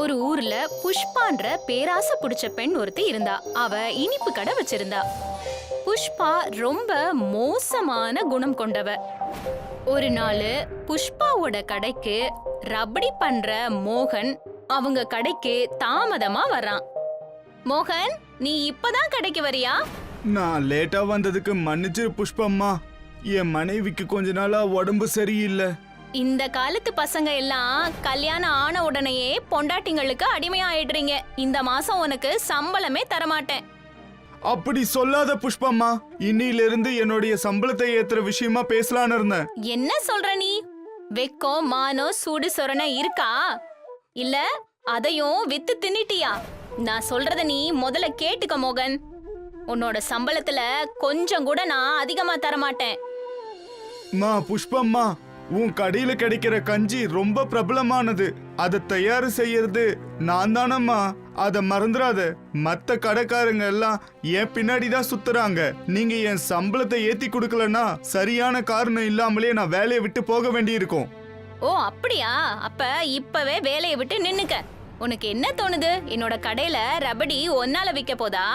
ஒரு ஊர்ல புஷ்பான்ற பேராசை புடிச்ச பெண் ஒருத்தி இருந்தா. அவ இனிப்பு கடை வச்சிருந்தா. புஷ்பா ரொம்ப மோசமான குணம் கொண்டவ. ஒரு நாள் புஷ்பாவோட கடைக்கு ரபடி பண்ற மோகன் அவங்க கடைக்கு தாமதமா வர்றான். மோகன், நீ இப்பதான் கடைக்கு வரியா? நான் லேட்டா வந்ததுக்கு மன்னிச்சிரு புஷ்பம்மா. என் மனைவிக்கு கொஞ்ச நாளா உடம்பு சரியில்லை. இந்த காலத்து பசங்க எல்லாம் கல்யாணம் ஆன உடனேயே பொண்டாட்டிங்களுக்கு அடிமையாயிடுறீங்க. இந்த மாசம் உனக்கு சம்பளமே தரமாட்டேன். அப்படி சொல்லாத புஷ்பம்மா. இன்னிலிருந்து என்னுடைய சம்பளத்தை ஏத்துற விஷயமா பேசலான்னு இருந்தேன். என்ன சொல்ற நீ? வெக்கம் மானம் சூடு சொரண இருக்கா? இல்ல அதையும் வித்து தின்னிட்டியா? நான் சொல்றத நீ முதல்ல கேட்டுக்க மோகன். உன்னோட சம்பளத்துல கொஞ்சம் கூட நான் அதிகமா தரமாட்டேன். புஷ்பம்மா, உன் கடையில கிடைக்கிற கஞ்சி ரொம்ப பிரபலமானது. அதை தயார் செய்யறது நான் தானம்மா. அத மறந்துடாத. மத்த கடைக்காரங்க எல்லாம் என் பின்னாடிதான் சுத்துறாங்க. நீங்க என் சம்பளத்தை ஏத்தி கொடுக்கலன்னா சரியான காரணம் இல்லாமலே நான் வேலையை விட்டு போக வேண்டியிருக்கும். ஓ அப்படியா? அப்ப இப்பவே வேலையை விட்டு நின்னுக்க. உனக்கு என்ன தோணுது? என்னோட கடையில ரபடி ஒன்னால விக்க போதா?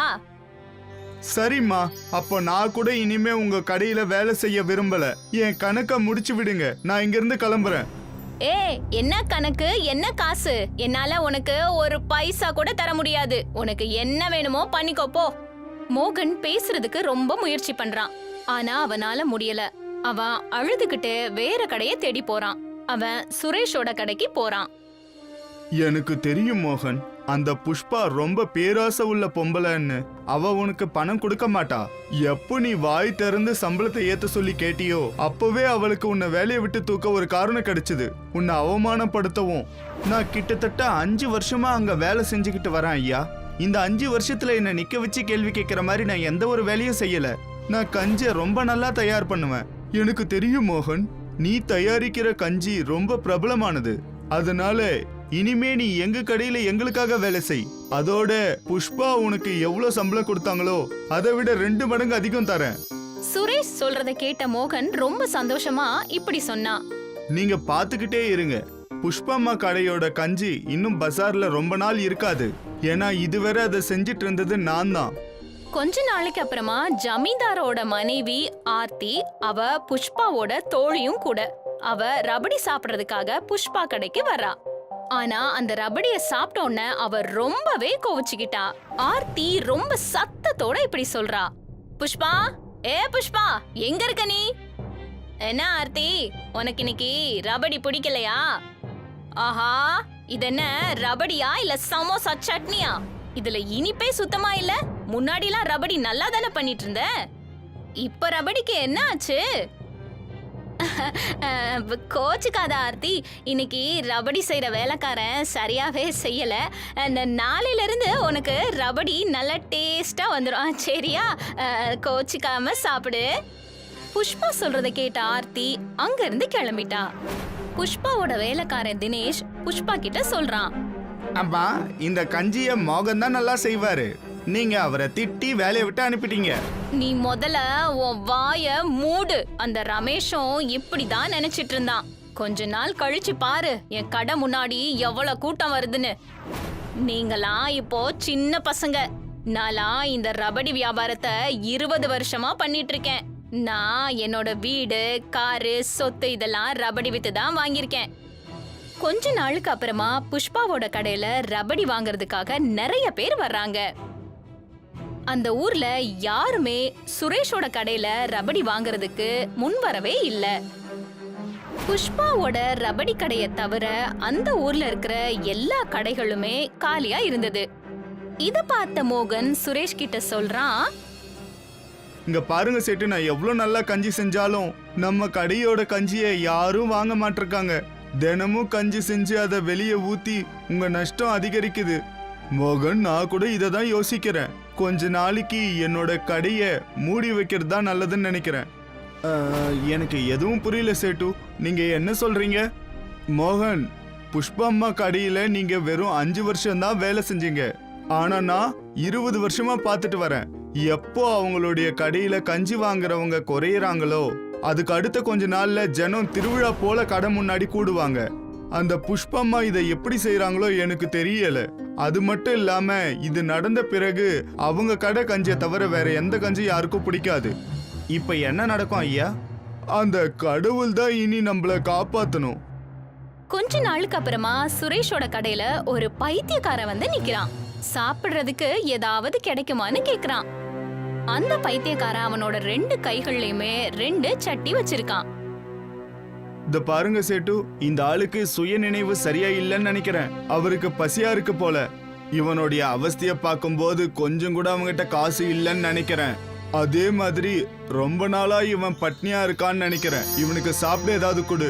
சரிம்மா, அப்போ நான் கூட இனிமே உங்க கடையில வேலை செய்ய விரும்பல. என் கணக்க முடிச்சு விடுங்க. நான் இங்க இருந்து கிளம்புறேன். என்ன கணக்கு, என்ன காசு? என்னால உனக்கு ஒரு பைசா கூட தர முடியாது. உனக்கு என்ன வேணுமோ பண்ணிக்கோ போ. மோகன் பேசுறதுக்கு ரொம்ப முயற்சி பண்றான். ஆனா அவனால முடியல. அவன் அழுதுகிட்டு வேற கடைய தேடி போறான். அவன் சுரேஷோட கடைக்கு போறான். எனக்கு தெரியும் மோகன், அந்த புஷ்பா ரொம்ப பேராசை உள்ள பொம்பளைன்னு. அவ உனக்கு பணம் கொடுக்க மாட்டா. எப்போ நீ வாய் திறந்து சம்பளத்தை ஏத்த சொல்லி கேட்டியோ அப்பவே அவளுக்கு உன்னை வேலையை விட்டு தூக்க ஒரு காரணம் கிடைச்சது. உன்னை அவமானப்படுத்தவும். நான் கிட்டத்தட்ட 5 வருஷமா அங்க வேலை செஞ்சுக்கிட்டு வரேன் ஐயா. இந்த 5 வருஷத்துல என்ன நிக்க வச்சு கேள்வி கேட்கிற மாதிரி நான் எந்த ஒரு வேலையும் செய்யல. நான் கஞ்சியை ரொம்ப நல்லா தயார் பண்ணுவேன். எனக்கு தெரியும் மோகன், நீ தயாரிக்கிற கஞ்சி ரொம்ப பிரபலமானது. அதனால இனிமே நீ எங்க கடையில எங்களுக்காக வேலை செய். அதோட புஷ்பா உனக்கு எவ்வளவு சம்பளம் கொடுத்தாங்களோ அதை விட 2 மடங்கு அதிகம் தரேன். சுரேஷ் சொல்றத கேட்ட மோகன் ரொம்ப சந்தோஷமா இப்படி சொன்னான். நீங்க பாத்துக்கிட்டே இருங்க. புஷ்பம்மா கடையோட கஞ்சி இன்னும் பஜார்ல ரொம்ப நாள் இருக்காது. ஏன்னா இதுவரை அதை செஞ்சிட்டு இருந்தது நான் தான். கொஞ்ச நாளைக்கு அப்புறமா ஜமீன்தாரோட மனைவி ஆர்த்தி, அவ புஷ்பாவோட தோழியும் கூட. அவ ரபடி சாப்பிடறதுக்காக புஷ்பா கடைக்கு வர்றா. ஆனா அந்த ரபடிய சாப்பிட்ட உடனே அவ ரொம்பவே கோவிச்சுக்கிட்டா. ஆர்த்தி ரொம்ப சத்தத்தோட இப்படி சொல்றா. புஷ்பா, புஷ்பா, எங்க இருக்க நீ? என்ன ஆர்த்தி, உனக்கு இன்னைக்கு ரபடி பிடிக்கலையா? ஆஹா, இது என்ன ரபடியா இல்ல சமோசா சட்னியா? இதுல இனிப்பே சுத்தமா இல்ல. முன்னாடிலாம் ரபடி நல்லா தானே பண்ணிட்டு இருந்த. இப்ப ரபடிக்கு என்ன ஆச்சு? கோச்சுக்காத ஆர்த்தி, இன்னைக்கு ரபடி செய்யற வேலைக்காரன் சரியாவே செய்யல. நாளையில இருந்து உனக்கு ரபடி நல்ல டேஸ்டா வந்துடும். சரியா? கோச்சுக்காம சாப்பிடு. புஷ்பா சொல்றத கேட்ட ஆர்த்தி அங்க இருந்து கிளம்பிட்டா. புஷ்பாவோட வேலைக்காரன் தினேஷ் புஷ்பா கிட்ட சொல்றான். அம்மா, இந்த கஞ்சிய மோகன் தான் நல்லா செய்வாரு. நீங்க அவரை திட்டி வேலையை விட்டு அனுப்பிட்டீங்க. நீ முதல்ல உன் வாய மூடு. அந்த ரமேஷும் இப்படிதான் நினைச்சிட்டு இருந்தான். கொஞ்ச நாள் கழிச்சு பாரு என் கடை முன்னாடி எவ்வளவு கூட்டம் வருதுன்னு. நீங்களாம் இப்போ சின்ன பசங்க. நான்லாம் இந்த ரபடி வியாபாரத்தை 20 வருஷமா பண்ணிட்டு இருக்கேன். நான் என்னோட வீடு, காரு, சொத்து இதெல்லாம் ரபடி வித்து தான் வாங்கியிருக்கேன். கொஞ்ச நாளுக்கு அப்புறமா புஷ்பாவோட கடையில ரபடி வாங்குறதுக்காக நிறைய பேர் வர்றாங்க. அந்த ஊர்ல யாருமே சுரேஷோட கடையில ரபடி வாங்குறதுக்கு முன் வரவே இல்ல. புஷ்பாவோட ரபடி கடைய தவிர அந்த ஊர்ல இருக்கிற எல்லா கடைகளுமே காலியா இருந்தது. இத பார்த்த மோகன் சுரேஷ் கிட்ட சொல்றான். இங்க பாருங்க சேட்டு, நான் எவ்வளவு நல்லா கஞ்சி செஞ்சாலும் நம்ம கடையோட கஞ்சியை யாரும் வாங்க மாட்டிருக்காங்க. தினமும் கஞ்சி செஞ்சு அதை வெளியே ஊத்தி உங்க நஷ்டம் அதிகரிக்குது. மோகன், நான் கூட இதை தான் யோசிக்கிறேன். கொஞ்ச நாளைக்கு என்னோட கடையை மூடி வைக்கிறது தான் நல்லதுன்னு நினைக்கிறேன். எனக்கு எதுவும் புரியல சேட்டு, நீங்க என்ன சொல்றீங்க? மோகன், புஷ்பம்மா கடையில நீங்க வெறும் 5 வருஷம் தான் வேலை செஞ்சீங்க. ஆனா நான் 20 வருஷமா பார்த்துட்டு வரேன். எப்போ அவங்களுடைய கடையில கஞ்சி வாங்குறவங்க குறையறாங்களோ அதுக்கு அடுத்த கொஞ்ச நாள்ல ஜனம் திருவிழா போல கடை முன்னாடி கூடுவாங்க. அந்த புஷ்பம்மா இதை எப்படி செய்யறாங்களோ எனக்கு தெரியல. அது மட்டும் இல்லாம இது நடந்த பிறகு அவங்க கடை கஞ்சியை தவிர வேற எந்த கஞ்சி யாருக்கும் பிடிக்காது. இப்ப என்ன நடக்கும் ஐயா? அந்த கடவுள் தான் இனி நம்மள காப்பாத்தணும். கொஞ்ச நாளுக்கு அப்புறமா சுரேஷோட கடையில ஒரு பைத்தியக்காரன் வந்து நிக்கிறான். சாப்பிடுறதுக்கு ஏதாவது கிடைக்குமான்னு கேக்குறான். அந்த பைத்தியக்காரன் அவனோட 2 கைகள்லயுமே 2 சட்டி வச்சிருக்கான். இந்த பாருங்க சேட்டு, இந்த ஆளுக்கு சுய நினைவு சரியா இல்லைன்னு நினைக்கிறேன். அவருக்கு பசியா இருக்கு போல. இவனுடைய அவஸ்தைய பார்க்கும்போது கொஞ்சம் கூட அவங்ககிட்ட காசு இல்லைன்னு நினைக்கிறேன். அதே மாதிரி ரொம்ப நாளா இவன் பட்னியா இருக்கான்னு நினைக்கிறேன். இவனுக்கு சாப்பிட ஏதாவது கொடு.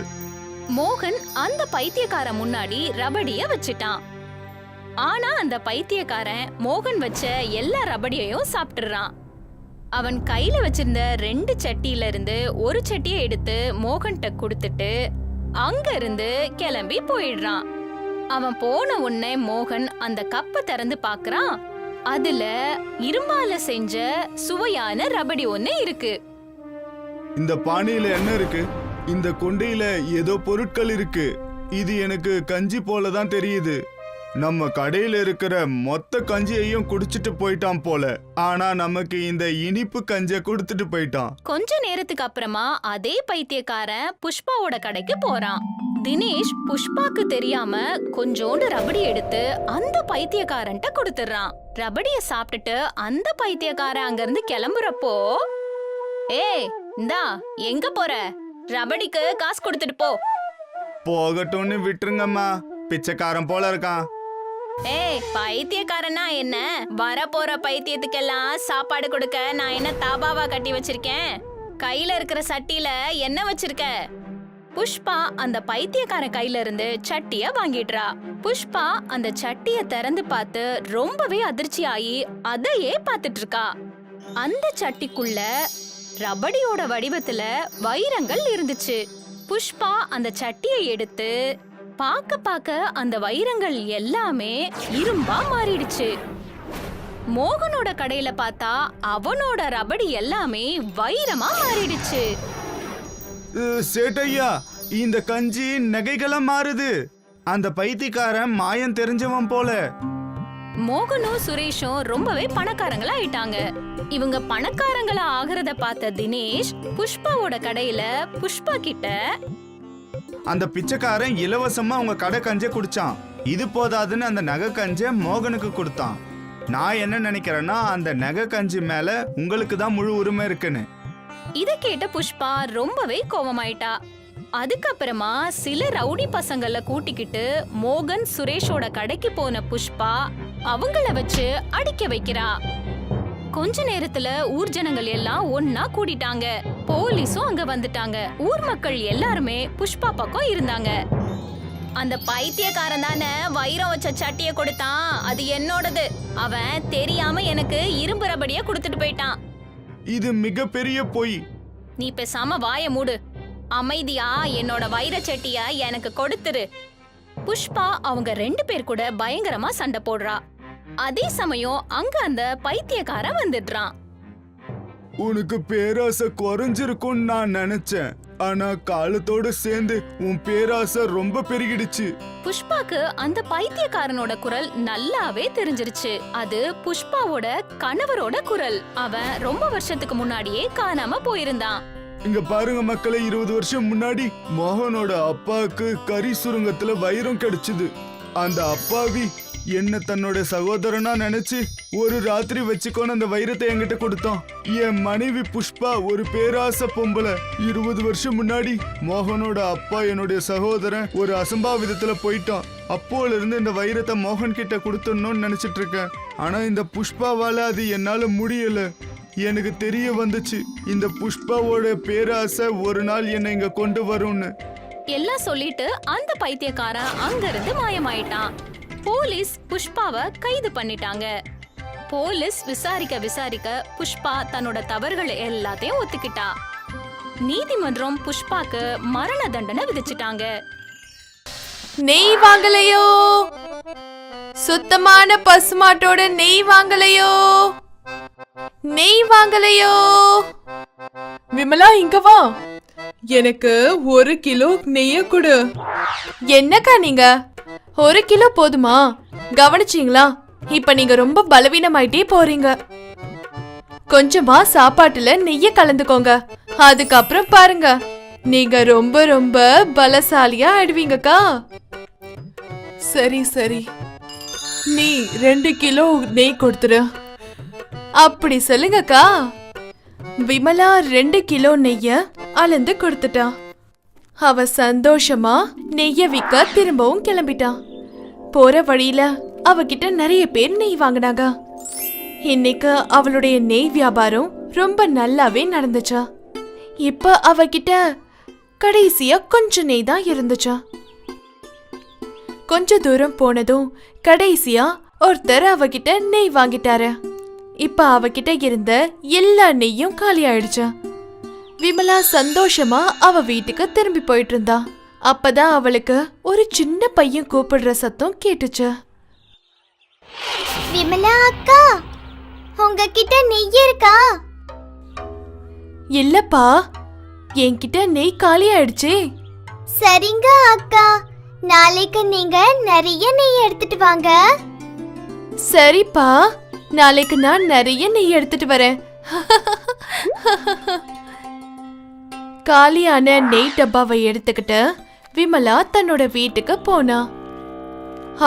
மோகன் அந்த பைத்தியக்காரன் முன்னாடி ரபடிய வச்சிட்டான். ஆனா அந்த பைத்தியக்காரன் மோகன் வச்ச எல்லா ரபடியையும் சாப்பிட்டுறான். அவன் கையில வச்சிருந்த 2 சட்டியில இருந்து ஒரு சட்டியை எடுத்து மோகன்கிட்ட கொடுத்துட்டு அங்க இருந்து கிளம்பி போயிடுறான். அவன் போன உடனே மோகன் அந்த கப்பை திறந்து பாக்குறான். அதுல இரும்பால செஞ்ச சுவையான ரபடி ஒண்ணு இருக்கு. இந்த பானையில என்ன இருக்கு? இந்த கொண்டையில ஏதோ பொருட்கள் இருக்கு. இது எனக்கு கஞ்சி போலதான் தெரியுது. நம்ம கடையில இருக்கிற மொத்த கஞ்சியையும் குடிச்சிட்டு போயிட்டான் போல. ஆனா நமக்கு இந்த இனிப்பு கஞ்சிய கொடுத்துட்டு போயிட்டான். கொஞ்ச நேரத்துக்கு அப்புறமா அதே பைத்தியக்காரன் புஷ்பாவோட கடைக்கு போறான். தினேஷ் புஷ்பாக்கு தெரியாம கொஞ்சோண்டு ரபடி எடுத்து அந்த பைத்தியக்காரன்ட்ட கொடுத்துறான். ரபடிய சாப்பிட்டுட்டு அந்த பைத்தியக்காரன் அங்க இருந்து கிளம்புறப்போ, ஏய் இந்தா எங்க போற? ரபடிக்கு காசு கொடுத்துட்டு போ. போகட்டும்னு விட்டுருங்கம்மா, பிச்சைக்காரன் போல இருக்கான். ஏய் பைத்தியக்காரனா என்ன? வர போற பைத்தியத்துக்கெல்லாம் சாப்பாடு கொடுக்க நான் என்ன தாபாவா கட்டி வச்சிருக்கேன்? கையில இருக்கிற சட்டியில என்ன வச்சிருக்க? புஷ்பா அந்த பைத்தியக்காரன் கையில இருந்து சட்டிய வாங்கிடுறா. புஷ்பா அந்த சட்டிய திறந்து பார்த்து ரொம்பவே அதிர்ச்சி ஆகி அதையே பார்த்துட்டு இருக்கா. அந்த சட்டிக்குள்ள ரபடியோட வடிவத்துல வைரங்கள் இருந்துச்சு. புஷ்பா அந்த சட்டியை எடுத்து பாக்க அந்த வைரங்கள் எல்லாமே இரும்பா மாறிடுச்சு. மோகனோட கடையில பார்த்தா அவனோட ரபடி எல்லாமே வைரமா மாறிடுச்சு. சேட்டையா, இந்த கஞ்சி நகைகளா மாறுது. அந்த பைத்தியக்காரன் மாயம் தெரிஞ்சவன் போல. மோகனும் சுரேஷும் ரொம்பவே பணக்காரங்களா ஆயிட்டாங்க. இவங்க பணக்காரங்களா ஆகிறத பார்த்த தினேஷ் புஷ்பாவோட கடையில புஷ்பா கிட்ட, அந்த பிச்சைக்காரன் இலவசமா உங்க கடை கஞ்ச குடிச்சான், இது போதாதுன்னு அந்த நகை கஞ்ச மோகனுக்கு கொடுத்தான். நான் என்ன நினைக்கிறேன்னா அந்த நகை கஞ்சி மேல உங்களுக்கு தான் முழு உரிமை இருக்குன்னு. இத கேட்ட புஷ்பா ரொம்பவே கோவமாயிட்டா. அதுக்கப்புறமா சில ரவுடி பசங்கள கூட்டிக்கிட்டு மோகன் சுரேஷோட கடைக்கு போன புஷ்பா அவங்கள வச்சு அடிக்க வைக்கிறா. கொஞ்ச நேரத்துல ஊர் ஜனங்கள் எல்லாம் ஒன்னா கூடிட்டாங்க. போலீஸும் அங்க வந்துட்டாங்க. ஊர் மக்கள் எல்லாருமே புஷ்பா பக்கம் இருந்தாங்க. அந்த பைத்தியக்காரன் தானே வைரம் வச்ச சட்டிய கொடுத்தான், அது என்னோடது. அவன் தெரியாம எனக்கு இரும்பு ரபடிய கொடுத்துட்டு போயிட்டான். இது மிகப்பெரிய பொய். நீ பேசாம வாய மூடு. அமைதியா என்னோட வைர சட்டிய எனக்கு கொடுத்துரு. புஷ்பா அவங்க 2 பேர் கூட பயங்கரமா சண்டை போடுறா. அதே சமயம் அங்க அந்த பைத்தியக்காரன் வந்துடுறான். உனக்கு பேராசை குறைஞ்சிருக்கும்னு நான் நினைச்சேன். ஆனா காலத்தோட சேர்ந்து உன் பேராசை ரொம்ப பெருகிடுச்சு. புஷ்பாக்கு அந்த பைத்தியக்காரனோட குரல் நல்லாவே தெரிஞ்சிருச்சு. அது புஷ்பாவோட கணவரோட குரல். அவன் ரொம்ப வருஷத்துக்கு முன்னாடியே காணாம போயிருந்தான். இங்க பாருங்க மக்களே, 20 வருஷம் முன்னாடி மோகனோட அப்பாவுக்கு கரி சுரங்கத்துல வைரம் கிடைச்சது. அந்த அப்பாவி என்ன தன்னோட சகோதரனா நினைச்சு ஒரு ராத்திரி வச்சுக்கோன்னு அந்த வைரத்தை என்கிட்ட கொடுத்தான். என் மனைவி புஷ்பா ஒரு பேராசை பொம்பளை. 20 வருஷம் முன்னாடி மோகனோட அப்பா என்னுடைய சகோதரன் ஒரு அசம்பாவிதத்துல போயிட்டான். அப்போல இருந்து இந்த வைரத்தை மோகன் கிட்ட கொடுத்துடணும்னு நினைச்சிட்டு இருக்கேன். ஆனா இந்த புஷ்பாவால அது என்னால முடியல. எனக்கு தெரிய வந்துச்சு இந்த புஷ்பாவோட பேராசை ஒரு நாள் என்னை இங்க கொண்டு வரும்னு. எல்லாம் சொல்லிட்டு அந்த பைத்தியக்காரன் அங்க இருந்து மாயமாயிட்டான். போலீஸ் புஷ்பாவை கைது பண்ணிட்டாங்க. போலீஸ் விசாரிக்க புஷ்பா தன்னோட தவறுகள் எல்லாத்தையும் ஒத்துக்கிட்டா. நீதிமன்றம் புஷ்பாக்கு மரண தண்டனை விதிச்சிட்டாங்க. நெய் வாங்கலையோ, சுத்தமான பசுமாட்டோட நெய் வாங்கலையோ, நெய் வாங்கலையோ. விமலா இங்க வா. எனக்கு 1 கிலோ நெய்ய கொடு. என்னக்கா நீங்க 1 கிலோ போதுமா? கவனிச்சீங்களா? இப்ப நீங்க ரொம்ப பலவீனமாயிட்டே போறீங்க. கொஞ்சமா சாப்பாட்டுல நெய்ய கலந்துக்கோங்க. அதுக்கப்புறம் பாருங்க, நீங்க ரொம்ப ரொம்ப பலசாலியா ஆயிடுவீங்கக்கா. சரி சரி, நீ 2 கிலோ நெய் கொடுத்துரு. அப்படி சொல்லுங்கக்கா. விமலா 2 கிலோ நெய்ய அளந்து கொடுத்துட்டா. அவ சந்தோஷமா நெய்ய விற்க திரும்பவும் கிளம்பிட்டான். போற வழியில அவகிட்ட நிறைய பேர் நெய் வாங்கினாங்க. இன்னைக்கு அவளுடைய நெய் வியாபாரம் ரொம்ப நல்லாவே நடந்துச்சா. இப்ப அவகிட்ட கடைசியா கொஞ்சம் நெய் தான் இருந்துச்சா. கொஞ்ச தூரம் போனதும் கடைசியா ஒருத்தர் அவகிட்ட நெய் வாங்கிட்டாரு. இப்ப அவகிட்ட இருந்த எல்லா நெய்யும் காலி ஆயிடுச்சா. விமலா சந்தோஷமா அவ வீட்டுக்கு திரும்பி போயிட்டு இருந்தா. அப்பதான் அவளுக்கு ஒரு சின்ன பையன் கூப்பிடுற சத்தம் கேட்டுச்சு. விமலா அக்கா, உங்ககிட்ட நெய் இருக்கா? இல்லப்பா, என்கிட்ட நெய் காலி ஆயிடுச்சே. சரிங்க அக்கா, நாளைக்கு நீங்க நிறைய நெய் எடுத்துட்டு வாங்க. சரிப்பா, நாளைக்கு நான் நிறைய நெய் எடுத்துட்டு வரேன். காலியான நெய் டப்பாவை எடுத்துக்கிட்டு விமலா தன்னோட வீட்டுக்கு போனா.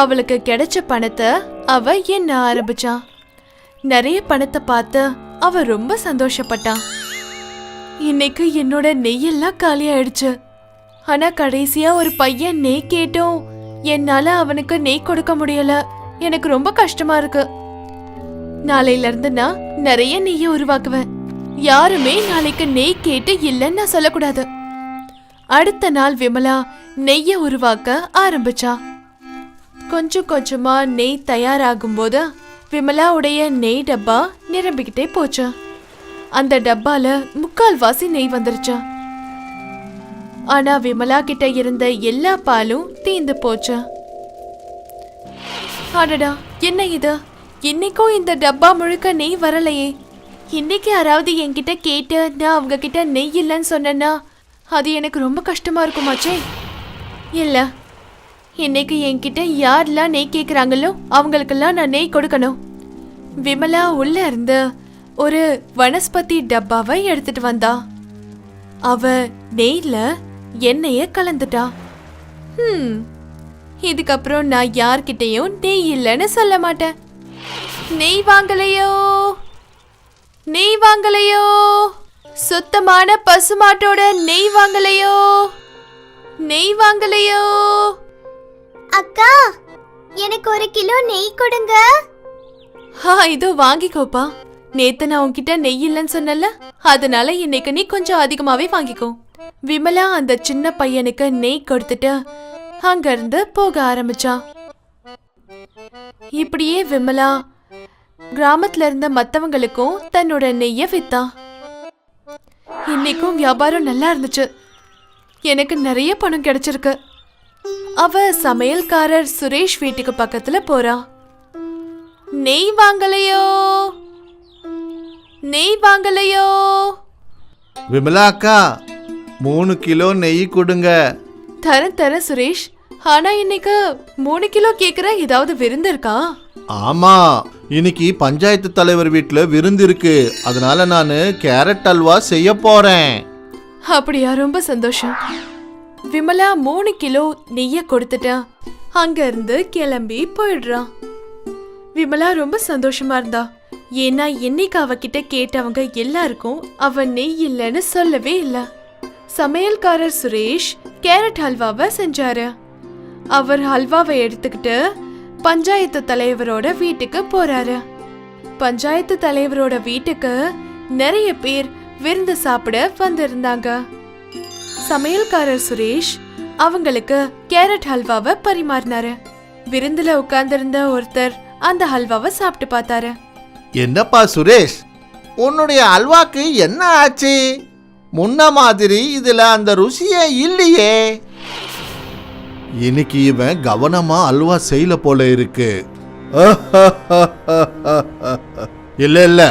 அவளுக்கு கிடைச்ச பணத்தை அவ எண்ண ஆரம்பிச்சா. நிறைய பணத்தை பார்த்து அவ ரொம்ப சந்தோஷப்பட்டான். இன்னைக்கு என்னோட நெய்யெல்லாம் காலி ஆயிடுச்சு. ஆனா கடைசியா ஒரு பையன் நெய் கேட்டோம். என்னால அவனுக்கு நெய் கொடுக்க முடியல. எனக்கு ரொம்ப கஷ்டமா இருக்கு. நாளையில இருந்து நான் நிறைய நெய்ய உருவாக்குவேன். யாருமே நாளைக்கு நெய் கேட்டு இல்லைன்னு நான் சொல்லக்கூடாது. அடுத்த நாள் விமலா நெய்ய உருவாக்க ஆரம்பிச்சா. கொஞ்சம் கொஞ்சமா நெய் தயாராகும் போது விமலாவுடைய நெய் டப்பா நிரம்பிக்கிட்டே போச்சு. அந்த டப்பால 3/4 நெய் வந்துருச்சு. ஆனா விமலா கிட்ட இருந்த எல்லா பாலும் தீந்து போச்சு. அடடா, என்ன இது? இன்னைக்கும் இந்த டப்பா முழுக்க நெய் வரலையே. இன்னைக்கு யாராவது என்கிட்ட கேட்டு நான் அவங்க கிட்ட நெய் இல்லைன்னு சொன்னேன்னா அது எனக்கு ரொம்ப கஷ்டமா இருக்குமாச்சே. இல்ல, இன்னைக்கு என்கிட்ட யாரெல்லாம் நெய் கேக்குறாங்களோ அவங்களுக்கெல்லாம் நான் நெய் கொடுக்கணும். விமலா உள்ள இருந்து ஒரு வனஸ்பதி டப்பாவை எடுத்துட்டு வந்தா. அவ நெய்ல எண்ணெய கலந்துட்டா. இதுக்கப்புறம் நான் யார்கிட்டயும் நெய் இல்லைன்னு சொல்ல மாட்டேன். நெய் வாங்கலையோ, நெய் வாங்கலையோ, சுத்தமான பசுமாட்டோட நெய் வாங்கலையோ, நெய் வாங்கலையோ. அக்கா, எனக்கு 1 கிலோ நெய் கொடுங்க. இதோ வாங்கிக்கோப்பா. நேத்து நான் உன்கிட்ட நெய் இல்லைன்னு சொன்னல, அதனால இன்னைக்கு நீ கொஞ்சம் அதிகமாவே வாங்கிக்கோ. விமலா அந்த சின்ன பையனுக்கு நெய் கொடுத்துட்டு அங்க இருந்து போக ஆரம்பிச்சா. இப்படியே விமலா கிராமத்துல இருந்த மத்தவங்களுக்கும் தன்னோட நெய்ய வித்தா. இன்னைக்கும் வியாபாரம் நல்லா இருந்துச்சு. எனக்கு நிறைய பணம் கிடைச்சிருக்கு. அவ சமையல்காரர் சுரேஷ் வீட்டுக்கு பக்கத்துல போறா. நெய் வாங்கலையோ, நெய் வாங்கலையோ. விமலா அக்கா, 3 கிலோ நெய் கொடுங்க. தர சுரேஷ். ஆனா இன்னைக்கு 3 கிலோ கேக்குற, ஏதாவது விருந்து இருக்கா? ஆமா, இன்னைக்கு பஞ்சாயத்து தலைவர் வீட்டுல விருந்து இருக்கு. அதனால நானு கேரட் அல்வா செய்ய போறேன். அப்படியா? ரொம்ப சந்தோஷம். விமலா 3 கிலோ நெய்ய கொடுத்துட்டா அங்க இருந்து கிளம்பி போயிடுறான். விமலா ரொம்ப சந்தோஷமா இருந்தா. ஏன்னா இன்னைக்கு அவகிட்ட கேட்டவங்க எல்லாருக்கும் அவ நெய் இல்லைன்னு சொல்லவே இல்லை. சமையல்காரர் சுரேஷ் கேரட் ஹல்வாவை செஞ்சாரு. அவர் ஹல்வாவை எடுத்துக்கிட்டு பஞ்சாயத்து தலைவரோட வீட்டுக்கு போறாரு. பஞ்சாயத்து தலைவரோட வீட்டுக்கு நிறைய பேர் விருந்து சாப்பிட வந்திருந்தாங்க. சமையல்காரர் சுரேஷ் அவங்களுக்கு கேரட் ஹல்வாவை பரிமாறினாரு. விருந்துல உட்கார்ந்திருந்த ஒருத்தர் அந்த ஹல்வாவை சாப்பிட்டு பார்த்தாரு. என்னப்பா சுரேஷ், உன்னுடைய அல்வாக்கு என்ன ஆச்சு? முன்ன மாதிரி இதுல அந்த ருசியே இல்லையே. இன்னைக்கு இவன் கவனமா அல்வா செய்யல போல இருக்கு. இல்ல இல்ல,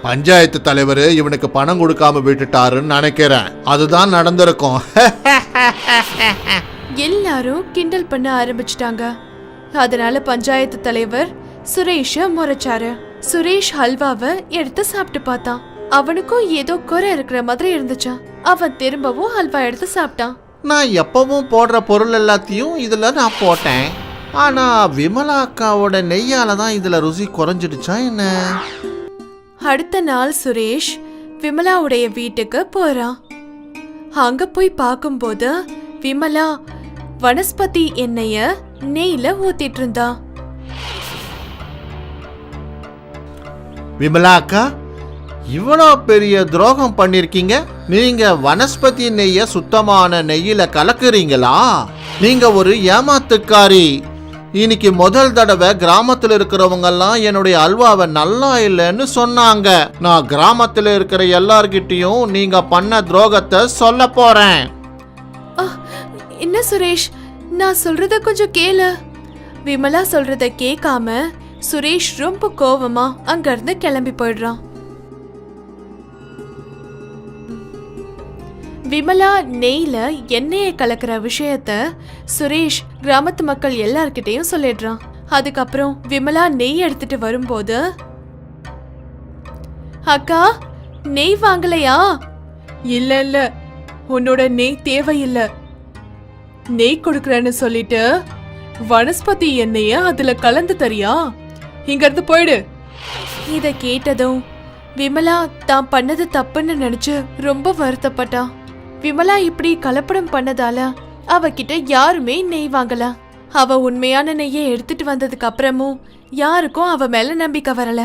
பஞ்சாயத்து தலைவர் இவனுக்கு பணம் கொடுக்காம விட்டுட்டாருன்னு நினைக்கிறேன். அதுதான் நடந்திருக்கும். எல்லாரும் கிண்டல் பண்ண ஆரம்பிச்சிட்டாங்க. அதனால பஞ்சாயத்து தலைவர் சுரேஷ முறைச்சாரு. சுரேஷ் ஹல்வாவை எடுத்து சாப்பிட்டு பார்த்தான். அவனுக்கும் ஏதோ குறை இருக்கிற மாதிரி இருந்துச்சு. அவன் திரும்பவும் ஹல்வா எடுத்து சாப்பிட்டான். நான் எப்பவும் போடுற பொருள் எல்லாத்தையும் இதுல நான் போட்டேன். ஆனா விமலா அக்காவோட நெய்யால தான் இதுல ருசி குறைஞ்சிடுச்சா என்ன? அடுத்த நாள் சுரேஷ் விமலாவுடைய வீட்டுக்கு போறான். அங்க போய் பார்க்கும்போது விமலா வனஸ்பதி எண்ணெய நெய்ல ஊத்திட்டு இருந்தா. விமலா அக்கா, இவ்வளோ பெரிய துரோகம் பண்ணிருக்கீங்க. நீங்க வனஸ்பதி நெய்ய சுத்தமான நெய்யில கலக்குறீங்களா? நீங்க ஒரு ஏமாத்துக்காரி. இன்னைக்கு முதல் தடவை கிராமத்துல இருக்கிறவங்க எல்லாம் என்னுடைய அல்வாவை நல்லா இல்லைன்னு சொன்னாங்க. நான் கிராமத்துல இருக்கிற எல்லார்கிட்டயும் நீங்க பண்ண துரோகத்தை சொல்ல போறேன். என்ன சுரேஷ், நான் சொல்றத கொஞ்சம் கேளு. விமலா சொல்றத கேட்காம சுரேஷ் ரொம்ப கோவமா அங்க இருந்து கிளம்பி போயிடுறான். விமலா நெய்ல எண்ணெயை கலக்கிற விஷயத்த சுரேஷ் கிராமத்து மக்கள் எல்லார்கிட்டையும் சொல்லிடுறான். அதுக்கப்புறம் விமலா நெய் எடுத்துட்டு வரும்போது, அக்கா நெய் வாங்கலையா? இல்ல இல்ல, உன்னோட நெய் தேவையில்லை. நெய் கொடுக்கறேன்னு சொல்லிட்டு வனஸ்பதி எண்ணெய அதுல கலந்து தரியா? இங்க இருந்து போயிடு. இத கேட்டதும் விமலா தான் பண்ணது தப்புன்னு நினைச்சு ரொம்ப வருத்தப்பட்டா. விமலா இப்படி கலப்படம் பண்ணதால அவகிட்ட யாருமே நெய் வாங்கல. அவ உண்மையான நெய்யை எடுத்துட்டு வந்ததுக்கு அப்புறமும் யாருக்கும் அவ மேல நம்பிக்கை வரல.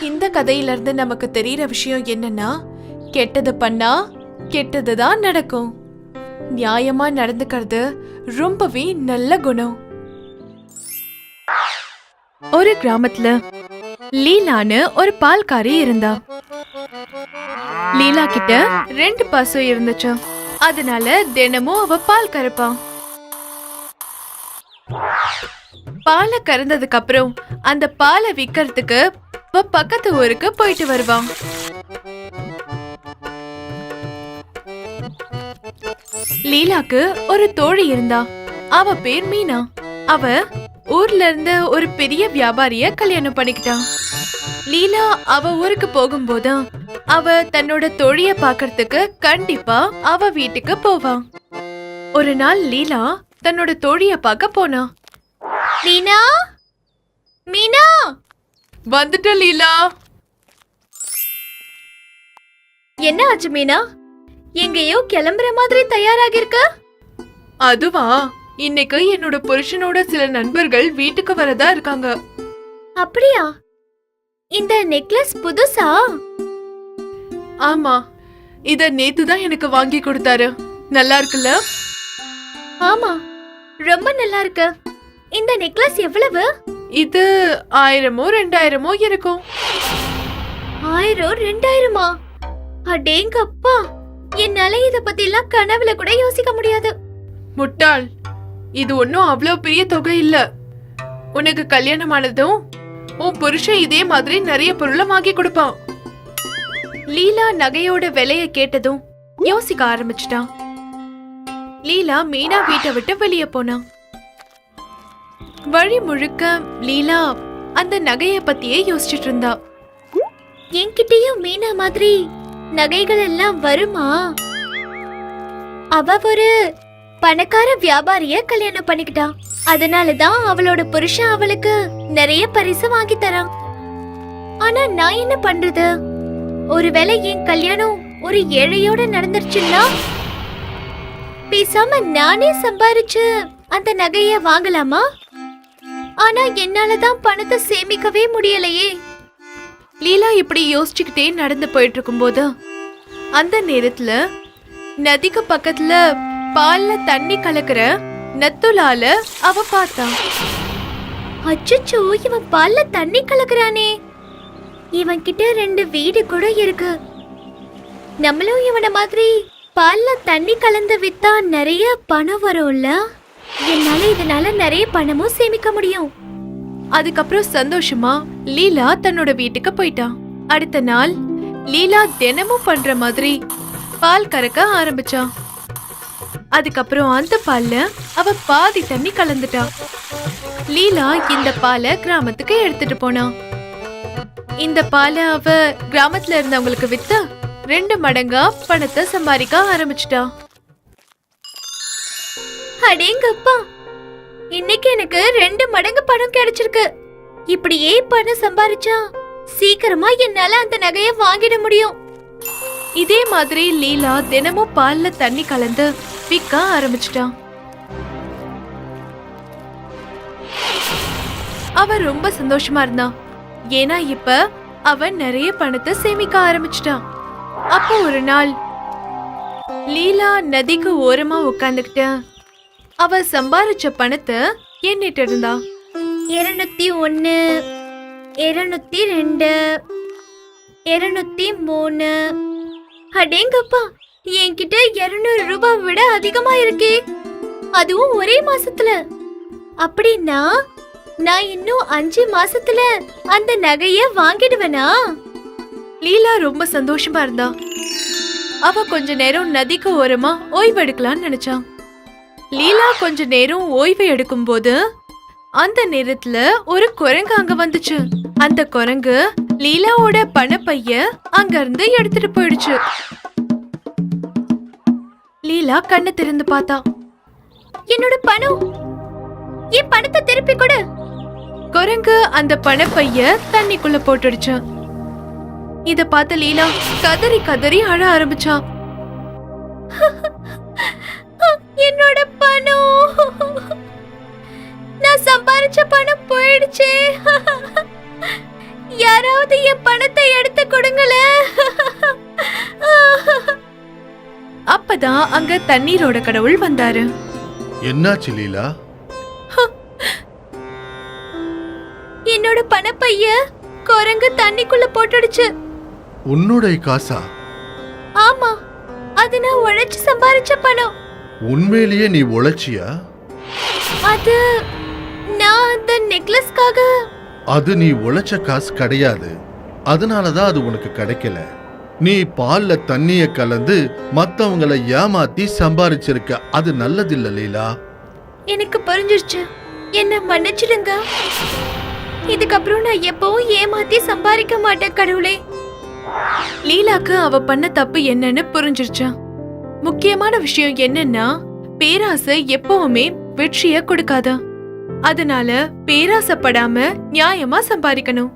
இந்த கதையில இருந்து நமக்கு தெரியற விஷயம் என்னன்னா, கெட்டது பண்ணா கெட்டதுதான் நடக்கும். நியாயமா நடந்துக்கிறது ரொம்பவே நல்ல குணம். ஒரு கிராமத்துல லீலான்னு ஒரு பால்காரி இருந்தா. லீலா கிட்ட 2 பசு இருந்துச்சு. அதனால தினமும் அவ பால் கறப்பான். பாலை கறந்ததுக்கு அப்புறம் அந்த பாலை விக்கிறதுக்கு அவ பக்கத்து ஊருக்கு போயிட்டு வருவான். லீலாக்கு ஒரு தோழி இருந்தா. அவ பேர் மீனா. அவ ஊர்ல இருந்து ஒரு பெரிய வியாபாரிய கல்யாணம் பண்ணிக்கிட்டான். லீலா அவ ஊருக்கு போகும்போது அவ தன்னோட தோழிய பாக்கிறதுக்கு கண்டிப்பா அவ வீட்டுக்கு போவா. ஒரு நாள் லீலா தன்னோட தோழிய பார்க்க போனா. மீனா, மீனா, வந்துட்ட லீலா. என்ன ஆச்சு மீனா? எங்கேயோ கிளம்புற மாதிரி தயாராகி இருக்க? அதுவா, இன்னைக்கு என்னோட புருஷனோட சில நண்பர்கள் வீட்டுக்கு வரதா இருக்காங்க. அப்படியா? இந்த நெக்லஸ் புதுசா? ஆமா, இத நேத்து தான் எனக்கு வாங்கி கொடுத்தாரு. நல்லா இருக்குல்ல? ஆமா, ரொம்ப நல்லா இருக்கு. இந்த நெக்லஸ் எவ்வளவு? இது 1000மோ 2000மோ இருக்கும். 1000 2000மா? அடேங்கப்பா, என்னால இத பத்தி எல்லாம் கனவுல கூட யோசிக்க முடியாது. முட்டாள், இது ஒன்னும் அவ்வளவு பெரிய தொகை இல்ல. உனக்கு கல்யாணம் ஆனதும் உன் புருஷன் இதே மாதிரி நிறைய பொருளை வாங்கி கொடுப்பான். லீலா நகையோட விலைய கேட்டதும் யோசிக்க ஆரம்பிச்சிட்டான். லீலா மீனா வீட்டை விட்டு வெளியே போனா. வழி முழுக்க லீலா அந்த நகைய பத்தியே யோசிச்சுட்டு இருந்தா. என்கிட்டயும் மீனா மாதிரி நகைகள் எல்லாம் வருமா? அவ ஒரு பணக்கார வியாபாரிய கல்யாணம் பண்ணிக்கிட்டா. அதனாலதான் அவளோட புருஷன் அவளுக்கு நிறைய பரிசு வாங்கி தரான். ஆனா நான் என்ன பண்றது? ஒருவேளை என் கல்யாணம் ஒரு ஏழையோட நடந்துருச்சுன்னா பேசாம நானே சம்பாரிச்சு அந்த நகைய வாங்கலாமா? ஆனா என்னாலதான் பணத்தை சேமிக்கவே முடியலையே. லீலா இப்படி யோசிச்சுக்கிட்டே நடந்து போயிட்டு இருக்கும்போது அந்த நேரத்துல நதிக்கு பக்கத்துல பால்ல தண்ணி கலக்குற நத்துலால அவ பார்த்தா. அச்சச்சோ, இவன் பால்ல தண்ணி கலக்குறானே. இவன் கிட்ட 2 வீடு கூட இருக்கு. நம்மளும் இவன மாதிரி பால்ல தண்ணி கலந்து வித்தா நிறைய பணம் வரும்ல. என்னால இதனால நிறைய பணமும் சேமிக்க முடியும். அதுக்கப்புறம் சந்தோஷமா லீலா தன்னோட வீட்டுக்கு போயிட்டான். அடுத்த நாள் லீலா தினமும் பண்ற மாதிரி பால் கறக்க ஆரம்பிச்சா. அதுக்கப்புறம் அந்த பால்ல அவ பாதி தண்ணி கலந்துட்டா. லீலா இந்த பாலை கிராமத்துக்கு எடுத்துட்டு போனா. இந்த பாலை அவ கிராமத்துல இருந்தவங்களுக்கு வித்து 2 மடங்கா பணத்தை சம்பாதிக்க ஆரம்பிச்சிட்டா. அடேங்கப்பா, இன்னைக்கு எனக்கு 2 மடங்கு பணம் கிடைச்சிருக்கு. இப்படியே பணம் சம்பாதிச்சா சீக்கிரமா என்னால அந்த நகையை வாங்கிட முடியும். இதே மாதிரி லீலா தினமும் பால்ல தண்ணி கலந்து விற்க ஆரம்பிச்சிட்டா. அவ ரொம்ப சந்தோஷமா இருந்தா. ஏன்னா இப்ப அவ நிறைய பணத்தை சேமிக்க ஆரம்பிச்சிட்டா. அப்போ ஒரு நாள் லீலா நதிக்கு ஓரமா உட்கார்ந்துகிட்டு அவ சம்பாரிச்ச பணத்தை எண்ணிட்டு இருந்தா. 201, 202, 203. அடேங்கப்பா, என்கிட்ட 200 ரூபாய் விட அதிகமா இருக்கே, அதுவும் ஒரே மாசத்துல. அப்படின்னா நான் இன்னும் 5 மாசத்துல அந்த நகைய வாங்கிடுவேனா? லீலா ரொம்ப சந்தோஷமா இருந்தா. அவ கொஞ்ச நேரம் நதிக்கு ஓரமா ஓய்வு எடுக்கலாம்னு நினைச்சா. லீலா கொஞ்ச நேரம் ஓய்வு எடுக்கும் போது அந்த நேரத்துல ஒரு குரங்கு அங்க வந்துச்சு. அந்த குரங்கு லீலாவோட பணப்பைய அங்க இருந்து எடுத்துட்டு போயிடுச்சு. லீலா கண்ணை திறந்து பார்த்தா. என்னோட பணம், என் பணத்தை திருப்பி கொடு. குரங்கு அந்த பணப்பைய தண்ணிக்குள்ள போட்டுடுச்சு. இத பார்த்த லீலா கதறி கதறி அழ ஆரம்பிச்சா. என்னோட பணம், நான் சம்பாரிச்ச பணம் போயிடுச்சே. யாராவது என் பணத்தை எடுத்து கொடுங்களே. அப்பதான் அங்க தண்ணீரோட கடவுள் வந்தாரு. என்னாச்சு லீலா? என்னோட பணப்பைய குரங்கு தண்ணிக்குள்ள போட்டுடுச்சு. உன்னோட காசா? ஆமா, அது நான் உழைச்சு சம்பாரிச்ச பணம். உண்மையிலேயே நீ உழைச்சியா? அது நான் அந்த நெக்லஸ்க்காக. அது நீ உழைச்ச காசு கிடையாது, அதனாலதான் அது உனக்கு கிடைக்கல. நீ பால்ல தண்ணிய கலந்து மத்தவங்களை ஏமாத்தி சம்பாரிச்சிருக்க. அது நல்லதில்ல லீலா. எனக்கு புரிஞ்சிருச்சு, என்ன மன்னிச்சிடுங்க. இதுக்கப்புறம் நான் எப்பவும் ஏமாத்தி சம்பாதிக்க மாட்டேன் கடவுளே. லீலாக்கு அவ பண்ண தப்பு என்னன்னு புரிஞ்சிருச்சா. முக்கியமான விஷயம் என்னன்னா, பேராசை எப்பவுமே வெற்றிய கொடுக்காத. அதனால பேராசைப்படாம நியாயமா சம்பாதிக்கணும்.